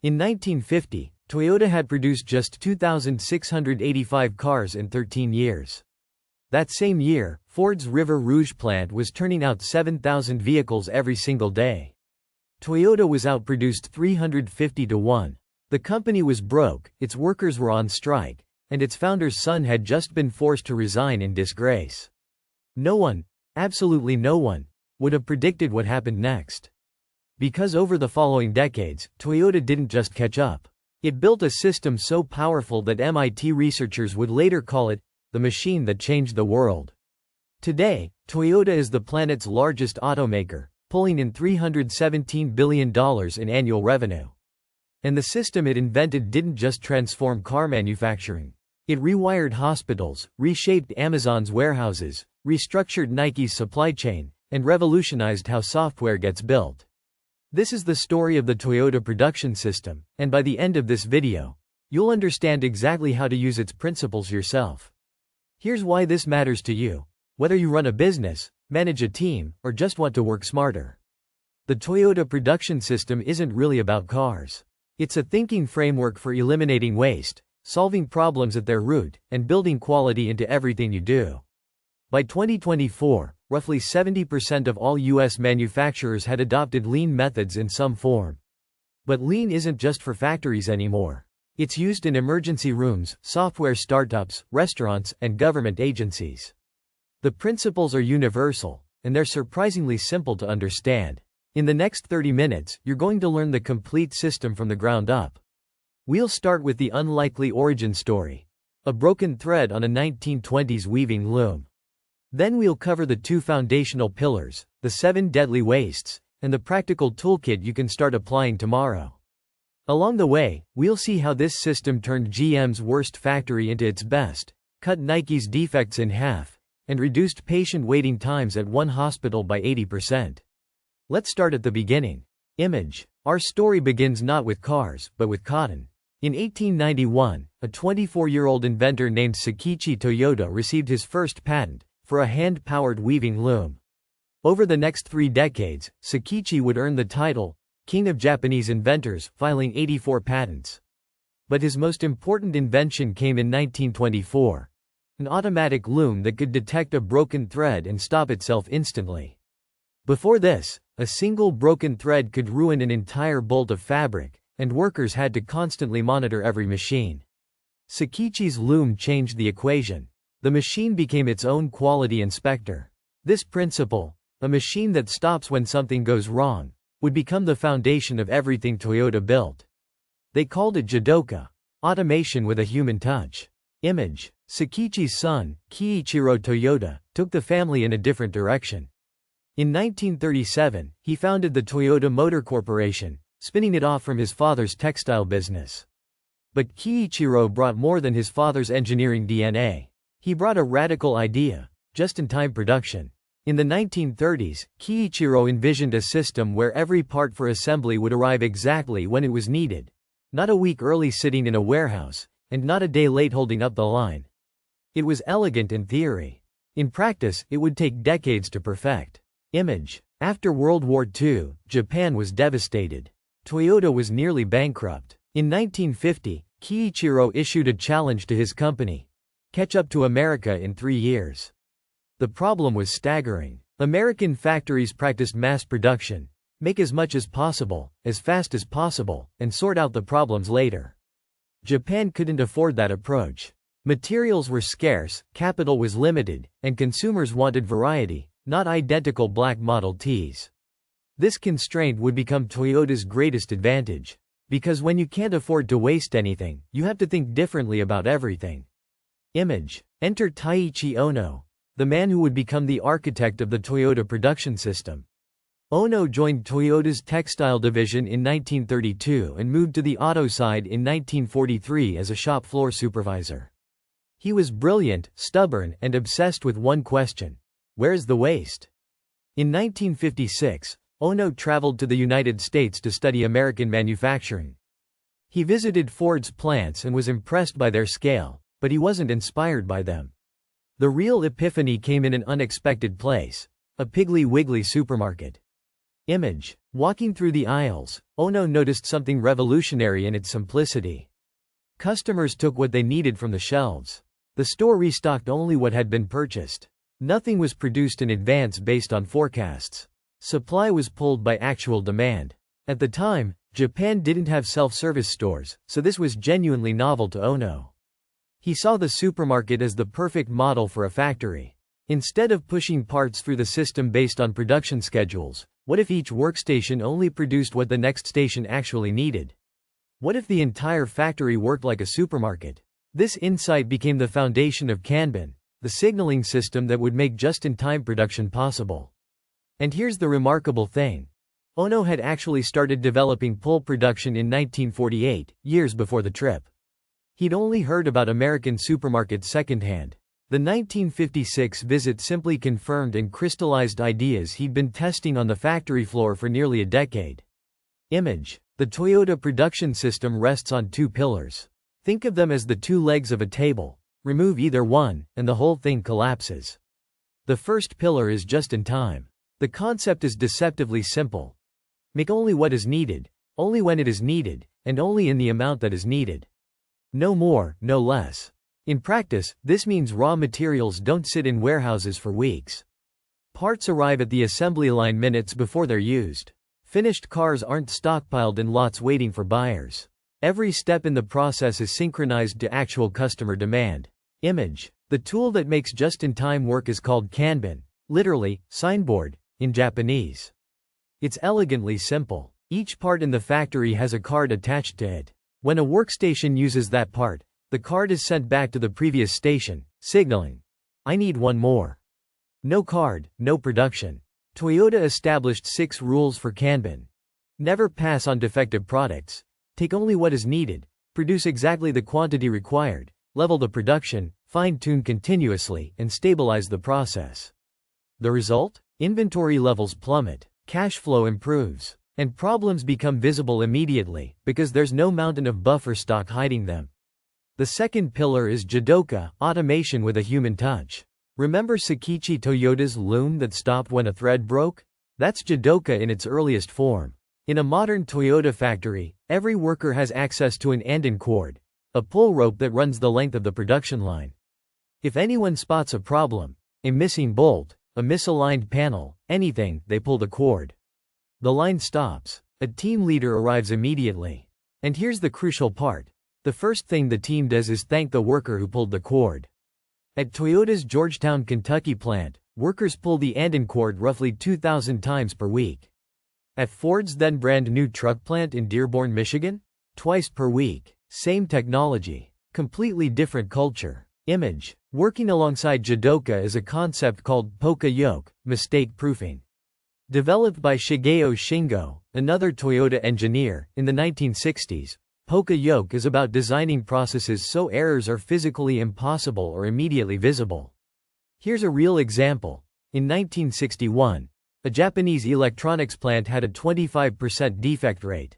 In 1950, Toyota had produced just 2,685 cars in 13 years. That same year, Ford's River Rouge plant was turning out 7,000 vehicles every single day. Toyota was outproduced 350 to 1. The company was broke, its workers were on strike, and its founder's son had just been forced to resign in disgrace. No one, absolutely no one, would have predicted what happened next. Because over the following decades, Toyota didn't just catch up. It built a system so powerful that MIT researchers would later call it the machine that changed the world. Today, Toyota is the planet's largest automaker, pulling in $317 billion in annual revenue. And the system it invented didn't just transform car manufacturing. It rewired hospitals, reshaped Amazon's warehouses, restructured Nike's supply chain, and revolutionized how software gets built. This is the story of the Toyota production system, and by the end of this video, you'll understand exactly how to use its principles yourself. Here's why this matters to you, whether you run a business, manage a team, or just want to work smarter. The Toyota production system isn't really about cars. It's a thinking framework for eliminating waste, solving problems at their root, and building quality into everything you do. By 2024, roughly 70% of all U.S. manufacturers had adopted lean methods in some form. But lean isn't just for factories anymore. It's used in emergency rooms, software startups, restaurants, and government agencies. The principles are universal, and they're surprisingly simple to understand. In the next 30 minutes, you're going to learn the complete system from the ground up. We'll start with the unlikely origin story: a broken thread on a 1920s weaving loom. Then we'll cover the two foundational pillars, the 7 deadly wastes, and the practical toolkit you can start applying tomorrow. Along the way, we'll see how this system turned GM's worst factory into its best, cut Nike's defects in half, and reduced patient waiting times at one hospital by 80%. Let's start at the beginning. Image. Our story begins not with cars, but with cotton. In 1891, a 24-year-old inventor named Sakichi Toyoda received his first patent for a hand-powered weaving loom. Over the next 3 decades, Sakichi would earn the title King of Japanese Inventors, filing 84 patents. But his most important invention came in 1924. An automatic loom that could detect a broken thread and stop itself instantly. Before this, a single broken thread could ruin an entire bolt of fabric, and workers had to constantly monitor every machine. Sakichi's loom changed the equation. The machine became its own quality inspector. This principle, a machine that stops when something goes wrong, would become the foundation of everything Toyota built. They called it Jidoka, automation with a human touch. Image. Sakichi's son, Kiichiro Toyoda, took the family in a different direction. In 1937, he founded the Toyota Motor Corporation, spinning it off from his father's textile business. But Kiichiro brought more than his father's engineering DNA. He brought a radical idea: just-in-time production. In the 1930s, Kiichiro envisioned a system where every part for assembly would arrive exactly when it was needed, not a week early sitting in a warehouse, and not a day late holding up the line. It was elegant in theory. In practice, it would take decades to perfect. Image. After World War II, Japan was devastated. Toyota was nearly bankrupt. In 1950, Kiichiro issued a challenge to his company: catch up to America in 3 years. The problem was staggering. American factories practiced mass production: make as much as possible, as fast as possible, and sort out the problems later. Japan couldn't afford that approach. Materials were scarce, capital was limited, and consumers wanted variety, not identical black Model Ts. This constraint would become Toyota's greatest advantage. Because when you can't afford to waste anything, you have to think differently about everything. Image. Enter Taiichi Ono, the man who would become the architect of the Toyota production system. Ono joined Toyota's textile division in 1932 and moved to the auto side in 1943 as a shop floor supervisor. He was brilliant, stubborn, and obsessed with one question: where's the waste? In 1956, Ono traveled to the United States to study American manufacturing. He visited Ford's plants and was impressed by their scale, but he wasn't inspired by them. The real epiphany came in an unexpected place: a Piggly Wiggly supermarket. Image. Walking through the aisles, Ono noticed something revolutionary in its simplicity. Customers took what they needed from the shelves. The store restocked only what had been purchased. Nothing was produced in advance based on forecasts. Supply was pulled by actual demand. At the time, Japan didn't have self-service stores, so this was genuinely novel to Ono. He saw the supermarket as the perfect model for a factory. Instead of pushing parts through the system based on production schedules, what if each workstation only produced what the next station actually needed? What if the entire factory worked like a supermarket? This insight became the foundation of Kanban, the signaling system that would make just-in-time production possible. And here's the remarkable thing. Ono had actually started developing pull production in 1948, years before the trip. He'd only heard about American supermarkets secondhand. The 1956 visit simply confirmed and crystallized ideas he'd been testing on the factory floor for nearly a decade. Image. The Toyota production system rests on two pillars. Think of them as the two legs of a table. Remove either one, and the whole thing collapses. The first pillar is just in time. The concept is deceptively simple. Make only what is needed, only when it is needed, and only in the amount that is needed. No more, no less. In practice, this means raw materials don't sit in warehouses for weeks. Parts arrive at the assembly line minutes before they're used. Finished cars aren't stockpiled in lots waiting for buyers. Every step in the process is synchronized to actual customer demand. Image. The tool that makes just-in-time work is called Kanban, literally, signboard, in Japanese. It's elegantly simple. Each part in the factory has a card attached to it. When a workstation uses that part, the card is sent back to the previous station, signaling, "I need one more." No card, no production. Toyota established 6 rules for Kanban. Never pass on defective products. Take only what is needed. Produce exactly the quantity required. Level the production, fine-tune continuously, and stabilize the process. The result? Inventory levels plummet. Cash flow improves. And problems become visible immediately, because there's no mountain of buffer stock hiding them. The second pillar is Jidoka, automation with a human touch. Remember Sakichi Toyoda's loom that stopped when a thread broke? That's Jidoka in its earliest form. In a modern Toyota factory, every worker has access to an andon cord, a pull rope that runs the length of the production line. If anyone spots a problem, a missing bolt, a misaligned panel, anything, they pull the cord. The line stops. A team leader arrives immediately. And here's the crucial part. The first thing the team does is thank the worker who pulled the cord. At Toyota's Georgetown, Kentucky plant, workers pull the andon cord roughly 2,000 times per week. At Ford's then brand new truck plant in Dearborn, Michigan, twice per week. Same technology. Completely different culture. Image. Working alongside Jidoka is a concept called Poka yoke, mistake proofing. Developed by Shigeo Shingo, another Toyota engineer, in the 1960s, Poka yoke is about designing processes so errors are physically impossible or immediately visible. Here's a real example. In 1961, a Japanese electronics plant had a 25% defect rate.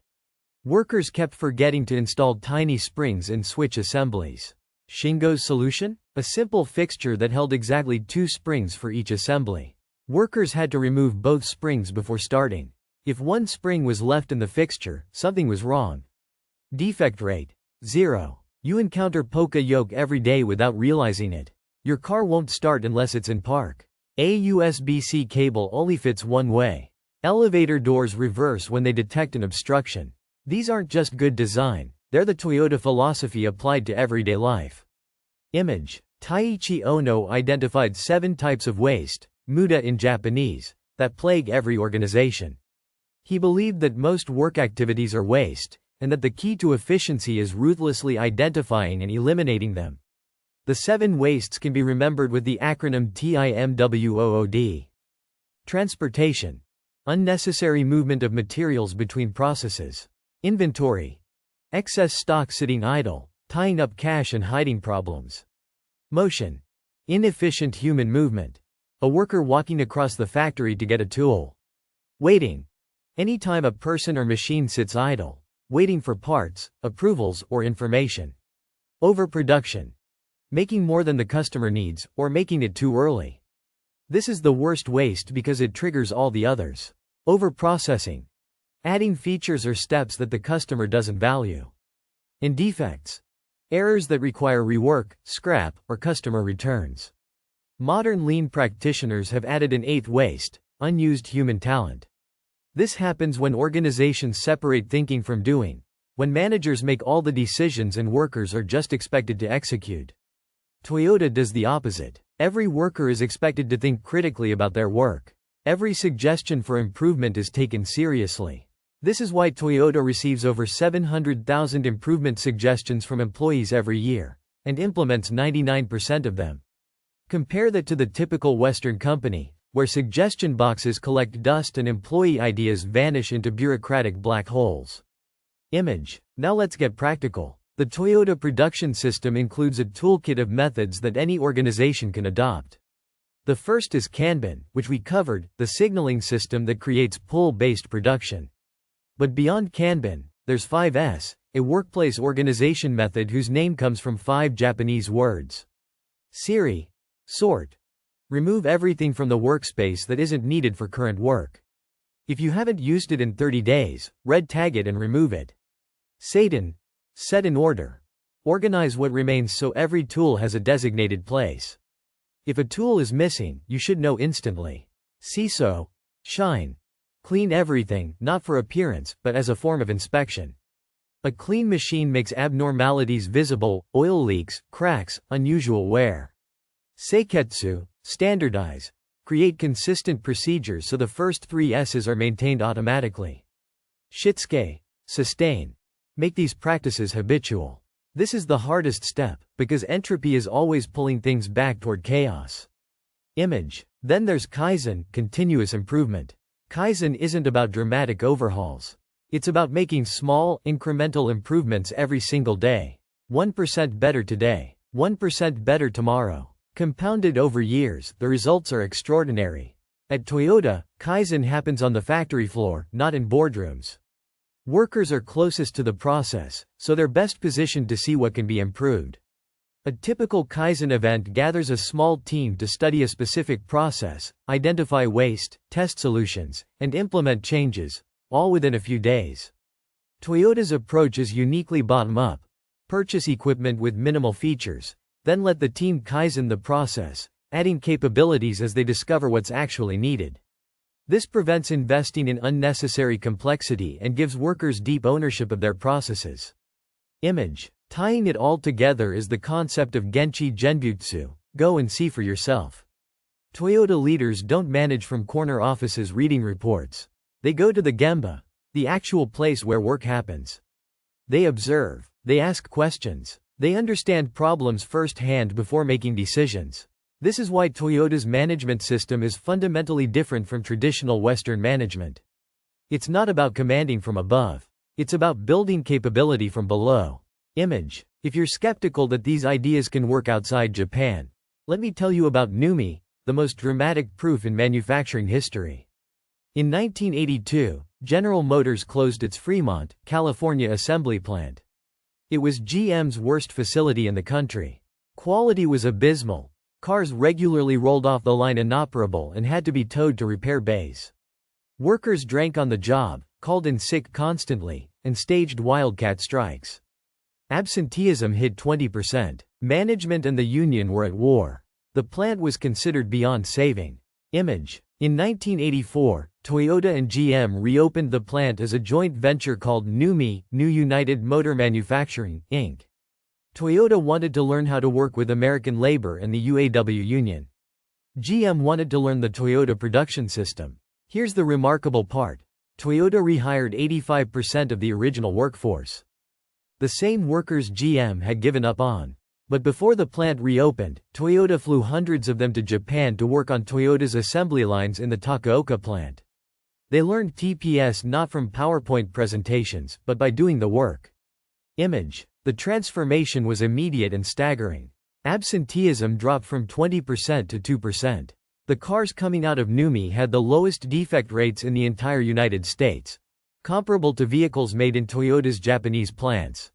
Workers kept forgetting to install tiny springs in switch assemblies. Shingo's solution? A simple fixture that held exactly 2 springs for each assembly. Workers had to remove both springs before starting. If one spring was left in the fixture, something was wrong. Defect rate: 0. You encounter Poka yoke every day without realizing it. Your car won't start unless it's in park. A USB-C cable only fits one way. Elevator doors reverse when they detect an obstruction. These aren't just good design, they're the Toyota philosophy applied to everyday life. Image. Taiichi Ono identified 7 types of waste, muda in Japanese, that plague every organization. He believed that most work activities are waste, and that the key to efficiency is ruthlessly identifying and eliminating them. The 7 wastes can be remembered with the acronym TIMWOOD. Transportation. Unnecessary movement of materials between processes. Inventory. Excess stock sitting idle, tying up cash and hiding problems. Motion. Inefficient human movement. A worker walking across the factory to get a tool. Waiting. Anytime a person or machine sits idle, waiting for parts, approvals, or information. Overproduction. Making more than the customer needs, or making it too early. This is the worst waste because it triggers all the others. Overprocessing. Adding features or steps that the customer doesn't value. And defects. Errors that require rework, scrap, or customer returns. Modern lean practitioners have added an eighth waste: unused human talent. This happens when organizations separate thinking from doing, when managers make all the decisions and workers are just expected to execute. Toyota does the opposite. Every worker is expected to think critically about their work. Every suggestion for improvement is taken seriously. This is why Toyota receives over 700,000 improvement suggestions from employees every year, and implements 99% of them. Compare that to the typical Western company, where suggestion boxes collect dust and employee ideas vanish into bureaucratic black holes. Image. Now let's get practical. The Toyota production system includes a toolkit of methods that any organization can adopt. The first is Kanban, which we covered, the signaling system that creates pull-based production. But beyond Kanban, there's 5S, a workplace organization method whose name comes from 5 Japanese words. Siri. Sort. Remove everything from the workspace that isn't needed for current work. If you haven't used it in 30 days, red tag it and remove it. Satan. Set in order. Organize what remains so every tool has a designated place. If a tool is missing, you should know instantly. Siso. Shine. Clean everything, not for appearance, but as a form of inspection. A clean machine makes abnormalities visible: oil leaks, cracks, unusual wear. Seiketsu. Standardize. Create consistent procedures so the first 3 S's are maintained automatically. Shitsuke. Sustain. Make these practices habitual. This is the hardest step, because entropy is always pulling things back toward chaos. Image. Then there's Kaizen, continuous improvement. Kaizen isn't about dramatic overhauls. It's about making small, incremental improvements every single day. 1% better today. 1% better tomorrow. Compounded over years, the results are extraordinary. At Toyota, Kaizen happens on the factory floor, not in boardrooms. Workers are closest to the process, so they're best positioned to see what can be improved. A typical Kaizen event gathers a small team to study a specific process, identify waste, test solutions, and implement changes, all within a few days. Toyota's approach is uniquely bottom-up. Purchase equipment with minimal features, then let the team Kaizen the process, adding capabilities as they discover what's actually needed. This prevents investing in unnecessary complexity and gives workers deep ownership of their processes. Image. Tying it all together is the concept of Genchi Genbutsu, go and see for yourself. Toyota leaders don't manage from corner offices reading reports. They go to the Gemba, the actual place where work happens. They observe. They ask questions. They understand problems firsthand before making decisions. This is why Toyota's management system is fundamentally different from traditional Western management. It's not about commanding from above. It's about building capability from below. Image. If you're skeptical that these ideas can work outside Japan, let me tell you about NUMMI, the most dramatic proof in manufacturing history. In 1982, General Motors closed its Fremont, California assembly plant. It was GM's worst facility in the country. Quality was abysmal. Cars regularly rolled off the line inoperable and had to be towed to repair bays. Workers drank on the job, called in sick constantly, and staged wildcat strikes. Absenteeism hit 20%. Management and the union were at war. The plant was considered beyond saving. Image. In 1984, Toyota and GM reopened the plant as a joint venture called NUMMI, New United Motor Manufacturing, Inc. Toyota wanted to learn how to work with American labor and the UAW union. GM wanted to learn the Toyota production system. Here's the remarkable part. Toyota rehired 85% of the original workforce. The same workers GM had given up on. But before the plant reopened, Toyota flew hundreds of them to Japan to work on Toyota's assembly lines in the Takaoka plant. They learned TPS not from PowerPoint presentations, but by doing the work. Image. The transformation was immediate and staggering. Absenteeism dropped from 20% to 2%. The cars coming out of NUMMI had the lowest defect rates in the entire United States, comparable to vehicles made in Toyota's Japanese plants.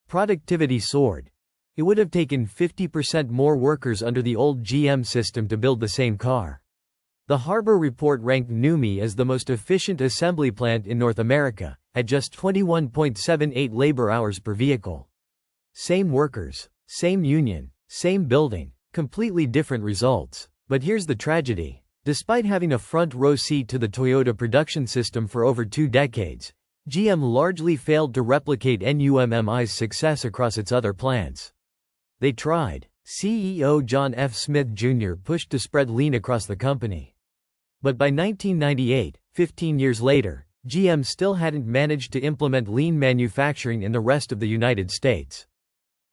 Productivity soared. It would have taken 50% more workers under the old GM system to build the same car. The Harbor Report ranked NUMMI as the most efficient assembly plant in North America, at just 21.78 labor hours per vehicle. Same workers, same union, same building, completely different results. But here's the tragedy. Despite having a front-row seat to the Toyota production system for over 2 decades, GM largely failed to replicate NUMMI's success across its other plants. They tried. CEO John F. Smith Jr. pushed to spread lean across the company. But by 1998, 15 years later, GM still hadn't managed to implement lean manufacturing in the rest of the United States.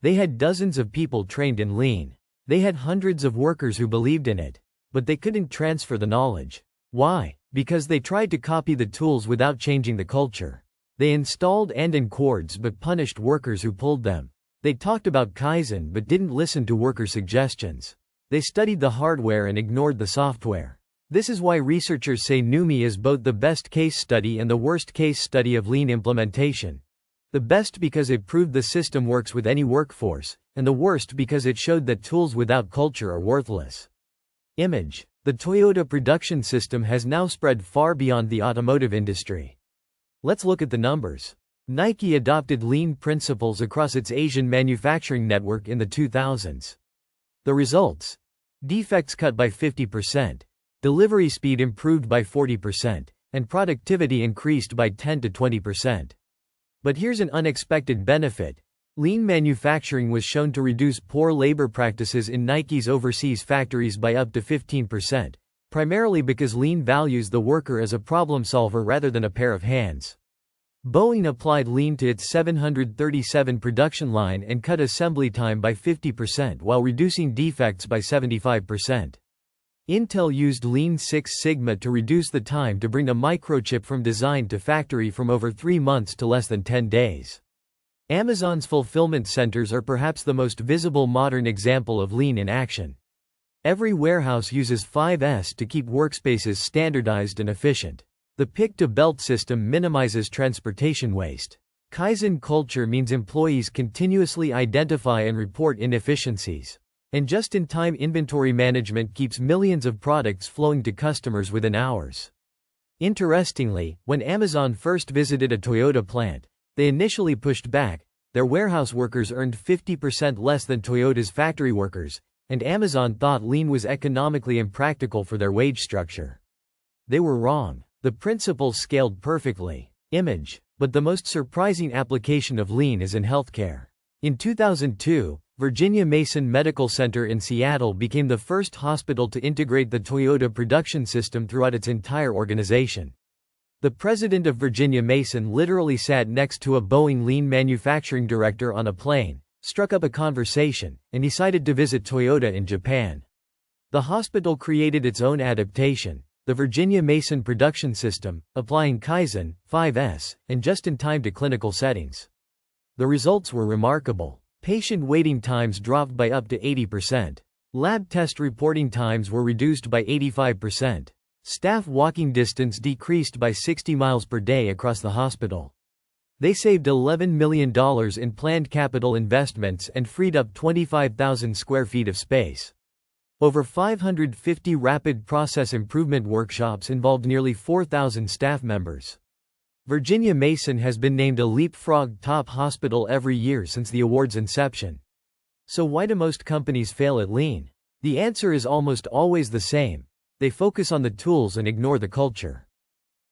They had dozens of people trained in lean. They had hundreds of workers who believed in it. But they couldn't transfer the knowledge. Why? Because they tried to copy the tools without changing the culture. They installed and cords but punished workers who pulled them. They talked about Kaizen but didn't listen to worker suggestions. They studied the hardware and ignored the software. This is why researchers say NUMMI is both the best case study and the worst case study of lean implementation. The best because it proved the system works with any workforce, and the worst because it showed that tools without culture are worthless. Image. The Toyota production system has now spread far beyond the automotive industry. Let's look at the numbers. Nike adopted lean principles across its Asian manufacturing network in the 2000s. The results? Defects cut by 50%. Delivery speed improved by 40%, and productivity increased by 10 to 20%. But here's an unexpected benefit. Lean manufacturing was shown to reduce poor labor practices in Nike's overseas factories by up to 15%, primarily because lean values the worker as a problem solver rather than a pair of hands. Boeing applied lean to its 737 production line and cut assembly time by 50% while reducing defects by 75%. Intel used Lean Six Sigma to reduce the time to bring a microchip from design to factory from over 3 months to less than 10 days. Amazon's fulfillment centers are perhaps the most visible modern example of lean in action. Every warehouse uses 5S to keep workspaces standardized and efficient. The pick-to-belt system minimizes transportation waste. Kaizen culture means employees continuously identify and report inefficiencies. And just-in-time inventory management keeps millions of products flowing to customers within hours. Interestingly, when Amazon first visited a Toyota plant, they initially pushed back. Their warehouse workers earned 50% less than Toyota's factory workers, and Amazon thought lean was economically impractical for their wage structure. They were wrong. The principle scaled perfectly. Image. But the most surprising application of lean is in healthcare. In 2002, Virginia Mason Medical Center in Seattle became the first hospital to integrate the Toyota production system throughout its entire organization. The president of Virginia Mason literally sat next to a Boeing lean manufacturing director on a plane, struck up a conversation, and decided to visit Toyota in Japan. The hospital created its own adaptation, the Virginia Mason production system, applying Kaizen, 5S, and just-in-time to clinical settings. The results were remarkable. Patient waiting times dropped by up to 80%. Lab test reporting times were reduced by 85%. Staff walking distance decreased by 60 miles per day across the hospital. They saved $11 million in planned capital investments and freed up 25,000 square feet of space. Over 550 rapid process improvement workshops involved nearly 4,000 staff members. Virginia Mason has been named a Leapfrog Top Hospital every year since the award's inception. So why do most companies fail at lean? The answer is almost always the same. They focus on the tools and ignore the culture.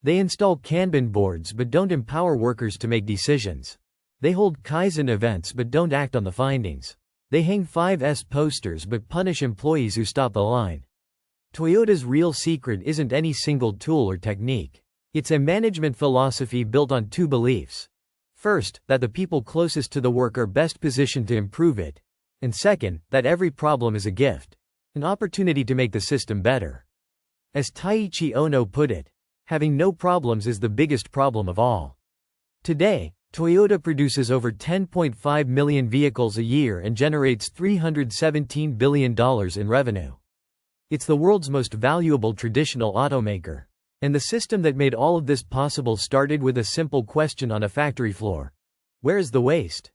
They install Kanban boards but don't empower workers to make decisions. They hold Kaizen events but don't act on the findings. They hang 5S posters but punish employees who stop the line. Toyota's real secret isn't any single tool or technique. It's a management philosophy built on 2 beliefs. First, that the people closest to the work are best positioned to improve it. And second, that every problem is a gift. An opportunity to make the system better. As Taiichi Ono put it, having no problems is the biggest problem of all. Today, Toyota produces over 10.5 million vehicles a year and generates $317 billion in revenue. It's the world's most valuable traditional automaker. And the system that made all of this possible started with a simple question on a factory floor. Where is the waste?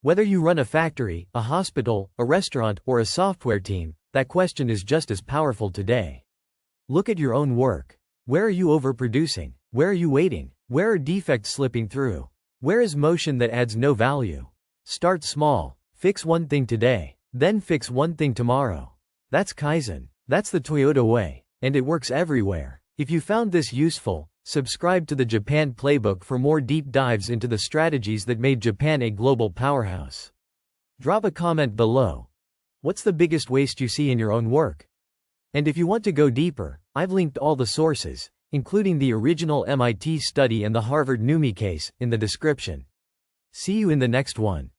Whether you run a factory, a hospital, a restaurant, or a software team, that question is just as powerful today. Look at your own work. Where are you overproducing? Where are you waiting? Where are defects slipping through? Where is motion that adds no value? Start small. Fix one thing today. Then fix one thing tomorrow. That's Kaizen. That's the Toyota way. And it works everywhere. If you found this useful, subscribe to the Japan Playbook for more deep dives into the strategies that made Japan a global powerhouse. Drop a comment below. What's the biggest waste you see in your own work? And if you want to go deeper, I've linked all the sources, including the original MIT study and the Harvard NUMMI case, in the description. See you in the next one.